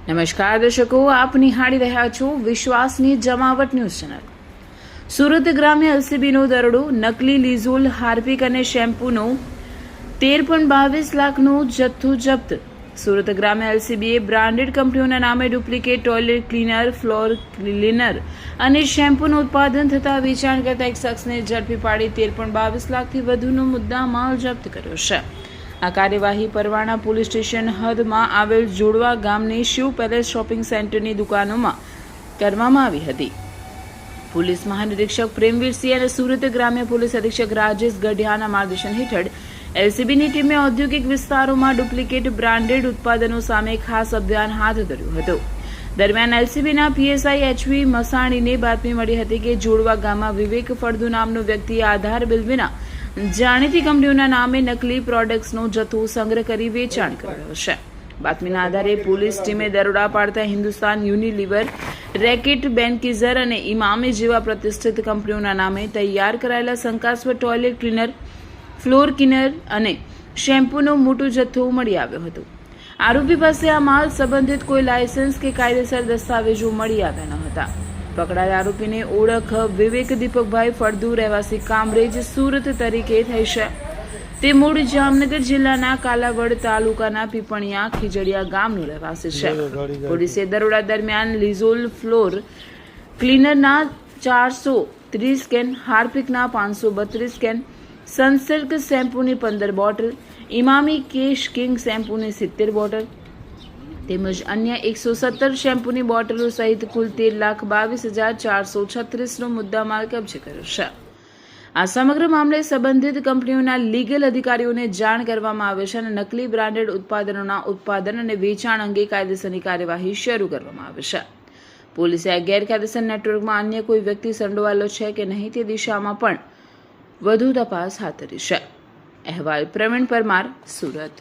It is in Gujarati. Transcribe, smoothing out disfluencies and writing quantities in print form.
નમસ્કાર દર્શકો, આપ નિહાળી રહ્યા છો વિશ્વાસની જમાવટ ન્યૂઝ ચેનલ. સુરત ગ્રામ્ય એલસીબીનો દરોડો, નકલી લીઝોલ, હાર્પિક અને શેમ્પૂનો 13.22 લાખનો જથ્થો જપ્ત. સુરત ગ્રામ્ય એલસીબીએ બ્રાન્ડેડ કંપનીઓના નામે duplicate toilet cleaner, floor cleaner અને શેમ્પૂનું ઉત્પાદન થતા વેચાણ કરતા એક શખ્સને ઝડપી પાડી 13.22 લાખથી વધુનો મુદ્દામાલ જપ્ત કર્યો છે. આ કાર્યવાહી પરવાણા પોલીસ સ્ટેશન હદમાં આવેલ જોડવા ગામની શિવ પેલેસ શોપિંગ સેન્ટરની દુકાનોમાં કરવામાં આવી હતી. પોલીસ મહાનિરીક્ષક પ્રેમવીરસિંહ અને સુરત ગ્રામ્ય પોલીસ અધિક્ષક રાજેશ ગઢિયાના માર્ગદર્શન હેઠળ એલસીબીની ટીમે ઔદ્યોગિક વિસ્તારોમાં ડુપ્લિકેટ બ્રાન્ડેડ ઉત્પાદનો સામે ખાસ અભિયાન હાથ ધર્યું હતું. દરમિયાન એલસીબીના પીએસઆઈ એચવી મસાણીને બાતમી મળી હતી કે જોડવા ગામમાં વિવેક ફળદુ નામનો વ્યક્તિએ આધાર બિલ વિના જાણીતી કંપનીઓના નામે નકલી પ્રોડક્ટ્સનો જથ્થો સંગ્રહ કરી વેચાણ કર્યો છે. બાતમીના આધારે પોલીસ ટીમે દરોડા પાડતા હિન્દુસ્તાન યુનિલિવર, રેકેટ, બેન્કીઝર અને ઇમામે જેવા પ્રતિષ્ઠિત કંપનીઓના નામે તૈયાર કરાયેલા શંકાસ્પદ ટોયલેટ ક્લીનર, ફ્લોર ક્લીનર અને શેમ્પૂનો મોટો જથ્થો મળી આવ્યો હતો. આરોપી પાસે આ માલ સંબંધિત કોઈ લાયસન્સ કે કાયદેસર દસ્તાવેજો મળી આવ્યા ન હતા. પકડાયેલ આરોપીની ઓળખ વિવેક દીપકભાઈ ફળદુ, રહેવાસી કામરેજ, સુરત તરીકે થઈ છે. તે મૂળ જામનગર જિલ્લાના કાલાવડ તાલુકાના પીપણિયા ખીજડીયા ગામનો રહેવાસી છે. પોલીસે દરોડા દરમિયાન લીઝોલ ફ્લોર ક્લીનરના 430 કેન, હાર્પિકના 532 કેન, સનસિલ્ક શેમ્પૂની 15 બોટલ, ઇમામી કેશ કિંગ શેમ્પૂની 70 બોટલ તેમજ અન્ય 117 શેમ્પૂની બોટલો સહિત કુલ 13,22,436નો મુદ્દામાલ કબજે કર્યો છે. આ સમગ્ર મામલે સંબંધિત કંપનીઓના લીગલ અધિકારીઓને જાણ કરવામાં આવે છે અને નકલી બ્રાન્ડેડ ઉત્પાદનોના ઉત્પાદન અને વેચાણ અંગે કાયદેસરની કાર્યવાહી શરૂ કરવામાં આવે છે. પોલીસે આ ગેરકાયદેસર નેટવર્કમાં અન્ય કોઈ વ્યક્તિ સંડોવાયેલો છે કે નહીં તે દિશામાં પણ વધુ તપાસ હાથ ધરી છે. અહેવાલ પ્રવીણ પરમાર, સુરત.